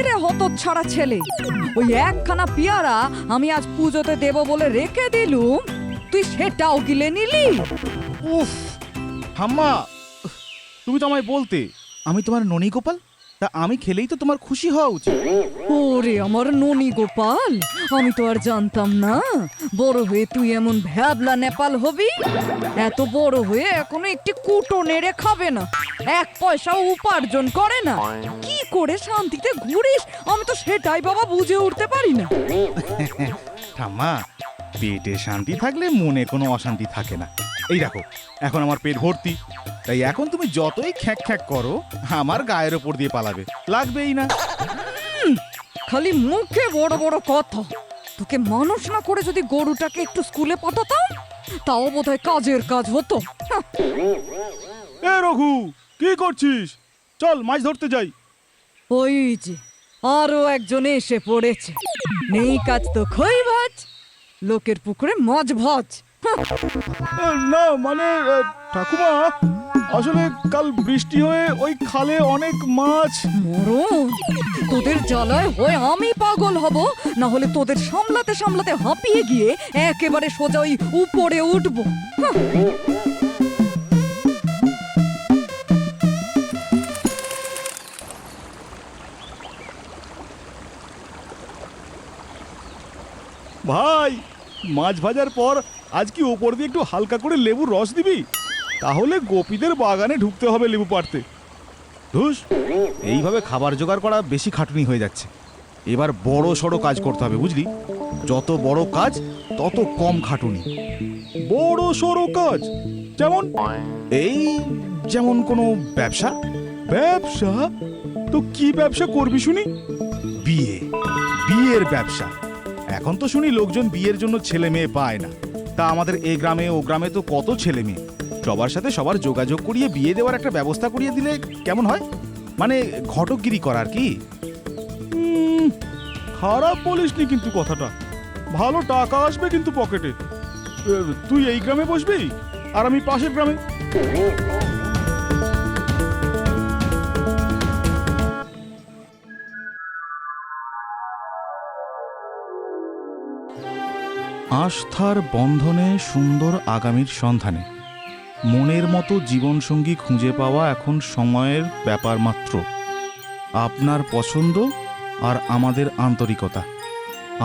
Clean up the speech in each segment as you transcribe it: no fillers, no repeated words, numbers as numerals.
রে হতচ্ছাড়া ছেলে, ওই একখানা পেয়ারা আমি আজ পুজোতে দেব বলে রেখে দিলুম, তুই সেটাও গিলে নিলি। উফ ঠাম্মা, তুমি তো আমায় বলতে আমি তোমার ননী গোপাল, তা আমি খেলেই তো তোমার খুশি হওয়া উচিত। ওরে আমার ননী গোপাল, আমি তো আর জানতাম না বড় হয়ে তুই এমন ভ্যাবলা নেপাল হবি। এত বড় হয়ে এখনো একটি কুটো নেড়ে খাবে না, এক পয়সাও উপার্জন করে না, কি করে শান্তিতে ঘুরিস আমি তো সেটাই বাবা বুঝে উঠতে পারি না। ঠাম্মা, পেটে শান্তি থাকলে মনে কোনো অশান্তি থাকে না। এই দেখো এখন আমার পেট ভর্তি, তাই এখন তুমি যতই খ্যাঁক খ্যাঁক করো আমার গায়ের ওপর দিয়ে পালাবে, লাগবেই না। খালি মুখে বড় বড় কথা। তোকে মানুষ না করে যদি গরুটাকে একটু স্কুলে পাঠাতাম তাও বোধহয় কাজের কাজ হতো। এ রঘু, কি করছিস? চল মাছ ধরতে যাই। ওই যে আরো একজন এসে পড়েছে, নেই কাজ তো খই ভাজ, লোকের পুকুরে মাছ ভাজ। না মানে ঠাকুমা, আসলে কাল বৃষ্টি হয়ে ওই খালে অনেক মাছ। মরণ, তোদের জ্বালায় হয় আমি পাগল হব, না হলে তোদের সামলাতে সামলাতে হাঁপিয়ে গিয়ে একেবারে সোজা ওই উপরে উঠবো। ভাই, মাছ ভাজার পর আজ কি ওপর দিয়ে একটু হালকা করে লেবুর রস দিবি? তাহলে গোপীদের বাগানে ঢুকতে হবে লেবু পাড়তে। ধুস, এইভাবে খাবার জোগাড় করা বেশি খাটুনি হয়ে যাচ্ছে। এবার বড় সড়ো কাজ করতে হবে, বুঝলি? যত বড় কাজ তত কম খাটুনি। বড় সড়ো কাজ যেমন এই, যেমন কোনো ব্যবসা। ব্যবসা? তো কি ব্যবসা করবি শুনি? বিয়ের ব্যবসা। এখন তো শুনি লোকজন বিয়ের জন্য ছেলে মেয়ে পায় না, তা আমাদের এই গ্রামে ও গ্রামে তো কত ছেলে মেয়ে, সবার সাথে সবার যোগাযোগ করিয়ে বিয়ে দেওয়ার একটা ব্যবস্থা করিয়ে দিলে কেমন হয়? মানে ঘটকগিরি করার কি? খারাপ বলিসনি কিন্তু কথাটা, ভালো টাকা আসবে কিন্তু পকেটে। তুই এই গ্রামে বসবি আর আমি পাশের গ্রামে। আস্থার বন্ধনে সুন্দর আগামীর সন্ধানে মনের মতো জীবনসঙ্গী খুঁজে পাওয়া এখন সময়ের ব্যাপার মাত্র। আপনার পছন্দ আর আমাদের আন্তরিকতা,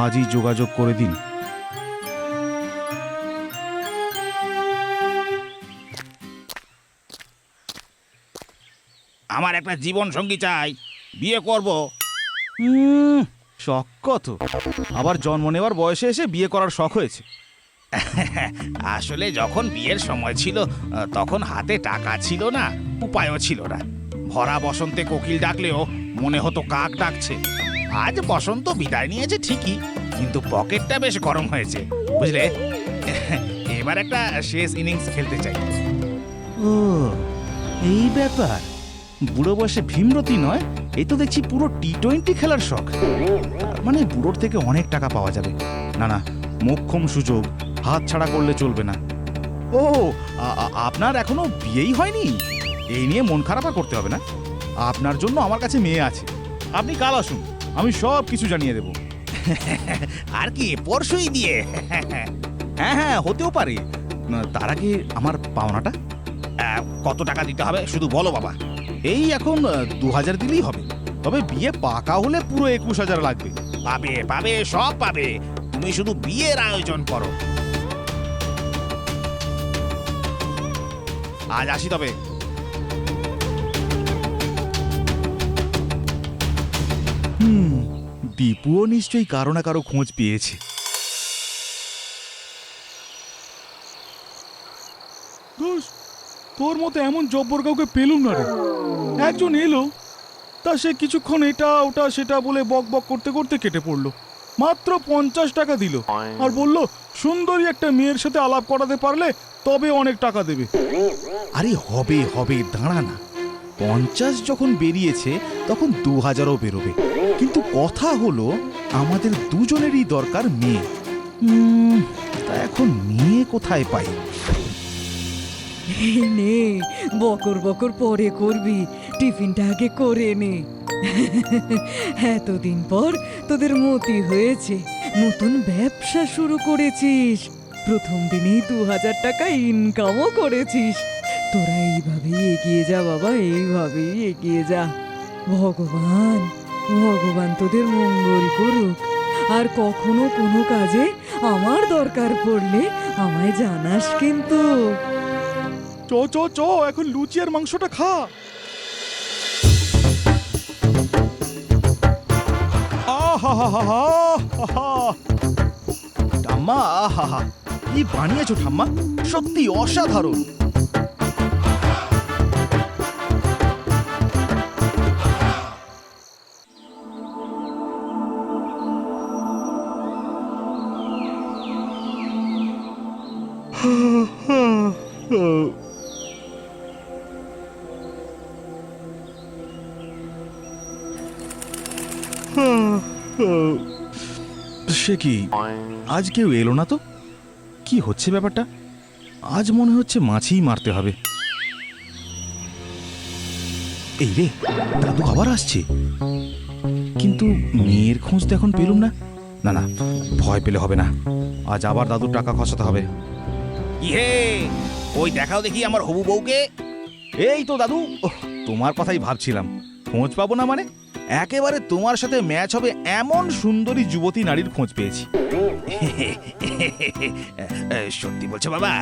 আজই যোগাযোগ করে দিন। আমার একটা জীবন সঙ্গী চাই, বিয়ে করব। শখ কত? আবার জন্ম নেওয়ার বয়সে এসে বিয়ে করার শখ হয়েছে? আসলে যখন বিয়ের সময় ছিল তখন হাতে টাকা ছিল না, উপায়ও ছিল না। ভরা বসন্তে কোকিল ডাকলেও মনে হতো কাক ডাকছে। আজ বসন্ত বিদায় নিয়েছে ঠিকই, কিন্তু পকেটটা বেশ গরম হয়েছে, বুঝলে? এবার একটা শেষ ইনিংস খেলতে চাই। ও, এই ব্যাপার। বুড়ো বয়সে ভীমরতি নয়, এই তো দেখছি পুরো টি-20 খেলার শখ। মানে বুড়োর থেকে অনেক টাকা পাওয়া যাবে। না না, মোক্ষম সুযোগ, হাত ছাড়া করলে চলবে না। ও, আপনার এখনো বিয়েই হয়নি? এই নিয়ে মন খারাপ আর করতে হবে না। আপনার জন্য আমার কাছে মেয়ে আছে, আপনি কাল আসুন, আমি সব কিছু জানিয়ে দেব। আর কি পরশুই বিয়ে? হ্যাঁ হ্যাঁ, হতেও পারে। তার আগে আমার পাওনাটা। কত টাকা দিতে হবে শুধু বলো বাবা। এই এখন 2000 দিলেই হবে, তবে বিয়ে পাকা হলে পুরো 21,000 লাগবে। পাবে পাবে, সব পাবে, তুমি শুধু বিয়ের আয়োজন করো। আজ আসি তবে। দীপুও নিশ্চয়ই কারো না কারো খোঁজ পেয়েছে। তোর মতো এমন জব্বর কাউকে পেলুম না রে। একজন এলো, তা সে কিছুক্ষণ এটা ওটা সেটা বলে বক বক করতে করতে কেটে পড়লো। মাত্র 50 টাকা দিল আর বলল সুন্দরী একটা মেয়ের সাথে আলাপ করাতে পারলে তবে অনেক টাকা দেবে। আরে হবে হবে, দাঁড়া না। 50 যখন বেরিয়েছে তখন 2000ও বেরোবে, কিন্তু কথা হলো আমাদের দুজনেরই দরকার মেয়ে। তা এখন মেয়ে কোথায় পাই? এই নে, বকর বকর পরে করবি, টিফিনটা আগে করে নে। এতদিন পর তোদের মতি হয়েছে, নতুন ব্যবসা শুরু করেছিস, প্রথম দিনেই 2000 টাকা ইনকামও করেছিস। তোরা এইভাবেই এগিয়ে যা বাবা, এইভাবেই এগিয়ে যা। ভগবান ভগবান তোদের মঙ্গল করুক। আর কখনো কোনো কাজে আমার দরকার পড়লে আমায় জানাস কিন্তু। চ চ চ, এখন লুচি আর মাংসটা খা। ঠাম্মা, আহা, কি বানিয়েছো ঠাম্মা, সত্যি অসাধারণ। সে কি, আজ কেউ এলো না তো? কি হচ্ছে ব্যাপারটা? আজ মনে হচ্ছে মাছই মারতে হবে। এই রে, দাদু আবার আসছে, কিন্তু মেয়ের খোঁজ তো এখন পেলুম না। না না, ভয় পেলে হবে না, আজ আবার দাদুর টাকা খসাতে হবে। ইহে, ওই দেখাও দেখি আমার হবু বউকে। এই তো দাদু, ওহ, তোমার কথাই ভাবছিলাম। খোঁজ পাবো না মানে? একেবারে তোমার সাথে ম্যাচ হবে এমন সুন্দরী যুবতী নারীর খোঁজ পেয়েছি। সত্যি বলছো বাবা?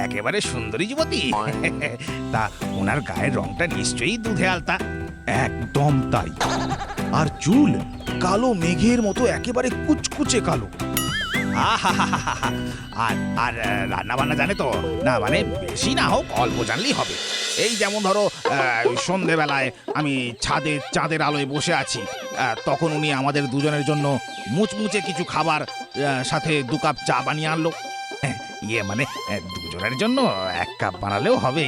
একেবারে সুন্দরী যুবতী? তা ওনার গায়ের রংটা নিশ্চয়ই দুধে আলতা। একদম তাই। আর চুল কালো মেঘের মতো, একেবারে কুচকুচে কালো। আহাহাহাহা। আর আর রান্না বান্না জানে তো? না মানে বেশি না হোক, অল্প জানলেই হবে। এই যেমন ধরো সন্ধেবেলায় আমি চাঁদের আলোয় বসে আছি, তখন উনি আমাদের দুজনের জন্য মুচমুচে কিছু খাবার, সাথে 2 কাপ চা বানিয়ে আনলো। ইয়ে মানে দুজনের জন্য 1 কাপ বানালেও হবে।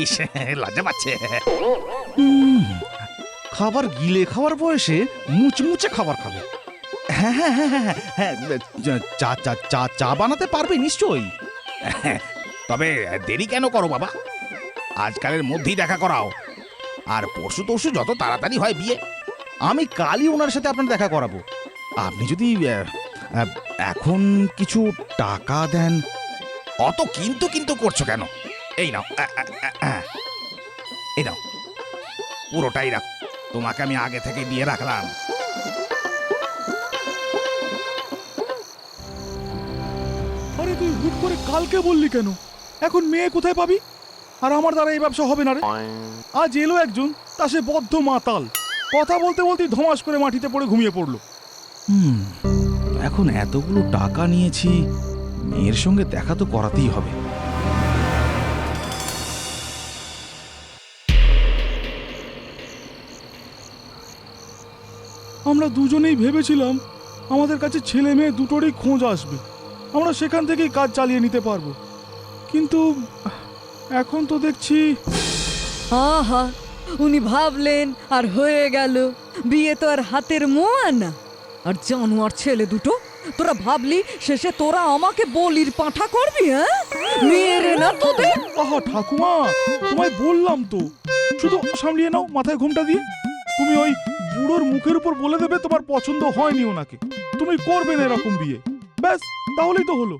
ইস, লজ্জা পাচ্ছে। খাবার গিলে খাওয়ার বয়সে মুচমুচে খাবার খাবে? হ্যাঁ হ্যাঁ হ্যাঁ হ্যাঁ হ্যাঁ, চা চা চা চা বানাতে পারবে নিশ্চয়ই। তবে দেরি কেন করো বাবা? আজকালের মধ্যেই দেখা করাও। আর পরশু তরশু যত তাড়াতাড়ি হয় বিয়ে। আমি কালই ওনার সাথে আপনার দেখা করাবো। আপনি যদি এখন কিছু টাকা দেন। অত কিন্তু কিন্তু করছো কেন? এই নাও, এই নাও, পুরোটাই রাখো। তোমাকে আমি আগে থেকে দিয়ে রাখলাম। আরে তুই হুট করে কালকে বললি কেন? এখন মেয়ে কোথায় পাবি? আর আমার দ্বারা এই ব্যবসা হবে না রে। আজ এলো একজন, তা সে বদ্ধ মাতাল, কথা বলতে বলতেই ধমাস করে মাটিতে পড়ে ঘুমিয়ে পড়লো। এখন এতগুলো টাকা নিয়েছি, মেয়ের সঙ্গে দেখা তো করাতেই হবে। আমরা দুজনেই ভেবেছিলাম আমাদের কাছে ছেলে মেয়ে দুটোরই খোঁজ আসবে, আমরা সেখান থেকেই কাজ চালিয়ে নিতে পারবো। কিন্তু এখন তো দেখছি। আহা, উনি ভাবলেন আর হয়ে গেল। বিয়ে তো আর হাতের মোয়া না। আর জানোয়ার ছেলে দুটো, তোরা ভাবলি শেষে তোরা আমাকে বলির পাঁঠা করবি? হ্যাঁ, মেরে না তোদের। আহা ঠাকুমা, তোমায় বললাম তো, শুধু সামলিয়ে নাও মাথায় ঘুমটা দিয়ে। তুমি ওই বুড়োর মুখের উপর বলে দেবে তোমার পছন্দ হয়নি ওনাকে, তুমি করবে না এরকম বিয়ে, ব্যাস তাহলেই তো হলো।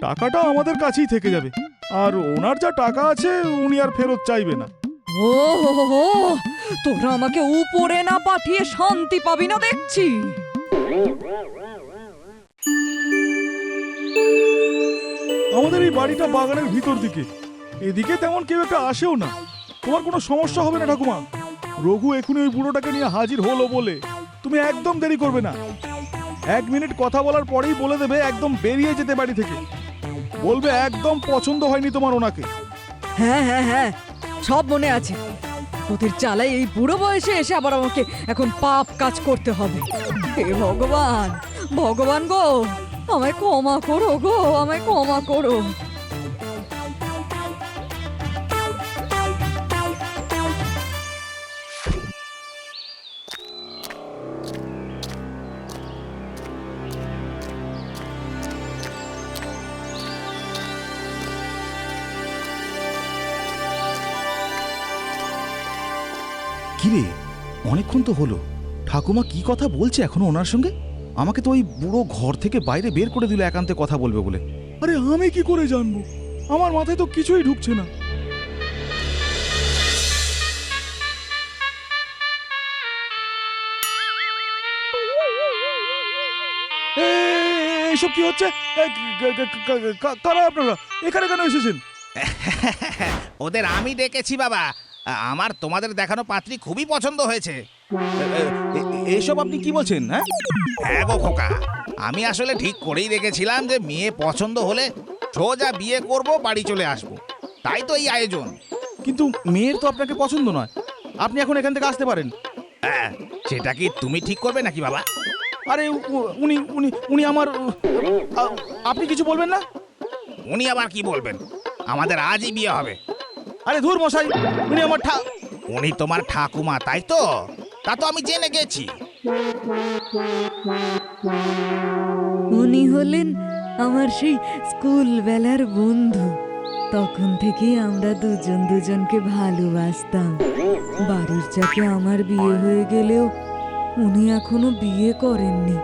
টাকাটা আমাদের কাছেই থেকে যাবে, আর ওনার যা টাকা আছে উনি আর ফেরত চাইবে না। ও হো হো হো, তোরা আমাকে উপরে না পাঠিয়ে শান্তি পাবি না দেখছি। আমাদের এই বাড়িটা বাগানের ভিতর দিকে, এদিকে তেমন কেউ একটা আসেও না। তোমার কোনো সমস্যা হবে না ঠাকুমা। রঘু এখনই ওই বুড়োটাকে নিয়ে হাজির হলো বলে তুমি একদম দেরি করবে না। 1 মিনিট কথা বলার পরেই বলে দেবে একদম বেরিয়ে যেতে বাড়ি থেকে। বলবে একদম পছন্দ হয়নি তোমার ওনাকে। হ্যাঁ হ্যাঁ হ্যাঁ, সব মনে আছে। তোদের চালাই এই বুড়ো বয়সে এসে আবার আমাকে এখন পাপ কাজ করতে হবে। হে ভগবান, ভগবান গো, আমায় ক্ষমা করো গো, আমায় ক্ষমা করো। কিরে, অনেকক্ষণ তো হলো, ঠাকুমা কি কথা বলছে এখনো ওনার সঙ্গে? আমাকে তো ওই বুড়ো ঘর থেকে বাইরে বের করে দিল একান্তে কথা বলবে বলে। আরে আমি কি করে জানবো? আমার মাথায় তো কিছুই ঢুকছে না। এসব কি হচ্ছে? কারা আপনারা? এখানে কেন এসেছেন? ওদের আমি ডেকেছি বাবা। আমার তোমাদের দেখানো পাত্রী খুবই পছন্দ হয়েছে। এসব আপনি কি বলছেন? হ্যাঁ, হ্যাঁ গো খোকা, আমি আসলে ঠিক করেই রেখেছিলাম যে মেয়ে পছন্দ হলে সোজা বিয়ে করব, বাড়ি চলে আসব। তাই তো এই আয়োজন। কিন্তু মেয়ের তো আপনাকে পছন্দ নয়, আপনি এখন এখান থেকে আসতে পারেন। হ্যাঁ, সেটা কি তুমি ঠিক করবে নাকি বাবা? আরে উনি উনি উনি আমার আপনি কিছু বলবেন না? উনি আবার কি বলবেন? আমাদের আজই বিয়ে হবে। আরে ধুর মশাই, উনি আমার উনি তোমার ঠাকুমা, তাই তো? তা তো আমি জেনে গেছি। উনি হলেন আমার সেই স্কুল বেলার বন্ধু। তখন থেকেই আমরা দুজন দুজনকে ভালোবাসতাম। বাড়ির চাপে আমার বিয়ে হয়ে গেলেও উনি এখনো বিয়ে করেননি।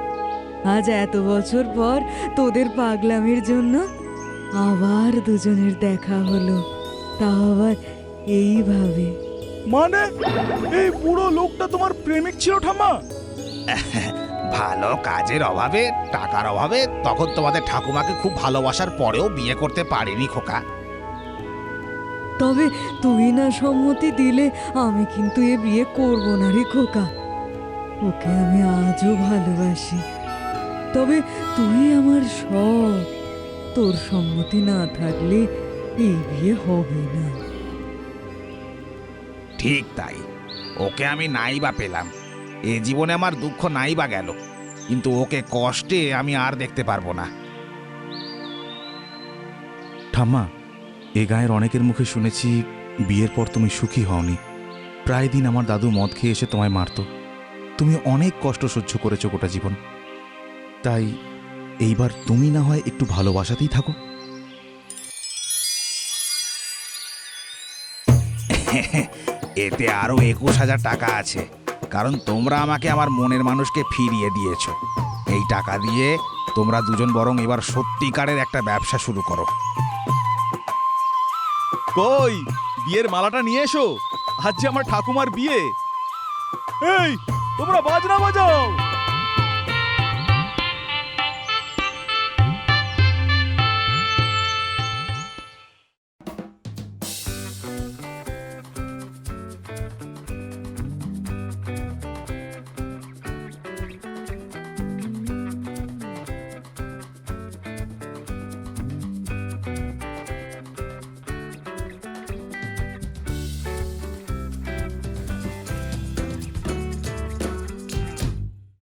আজ এত বছর পর তোদের পাগলামির জন্য আবার দুজনের দেখা হলো, তা আবার এইভাবে। মানে এই বুড়ো লোকটা তোমার প্রেমিক ছিল ঠাম্মা? ভালো কাজের অভাবে, টাকার অভাবে তখন তোমাদের ঠাকুমাকে খুব ভালোবাসার পরেও বিয়ে করতে পারিনি খোকা। তবে তুই না সম্মতি দিলে আমি কিন্তু এ বিয়ে করব না রে খোকা। ওকে আমি আজও ভালোবাসি, তবে তুই আমার সব। তোর সম্মতি না থাকলে এই বিয়ে হবে না। ঠিক তাই, ওকে আমি নাই বা পেলাম, এ জীবনে আমার দুঃখ নাই বা গেল, কিন্তু ওকে কষ্টে আমি আর দেখতে পারবো না। ঠাম্মা, এ গায়ের অনেকের মুখে শুনেছি বিয়ের পর তুমি সুখী হওনি। প্রায় দিন আমার দাদু মদ খেয়ে এসে তোমায় মারত। তুমি অনেক কষ্ট সহ্য করেছো গোটা জীবন। তাই এইবার তুমি না হয় একটু ভালোবাসাতেই থাকো। এতে আরো 21,000 টাকা আছে, কারণ তোমরা আমাকে আমার মনের মানুষকে ফিরিয়ে দিয়েছো। এই টাকা দিয়ে তোমরা দুজন বরং এবার সত্যিকারের একটা ব্যবসা শুরু করো। কই, বিয়ের মালাটা নিয়ে এসো, আজ যে আমার ঠাকুমার বিয়ে। এই তোমরা বাজনা বাজাও।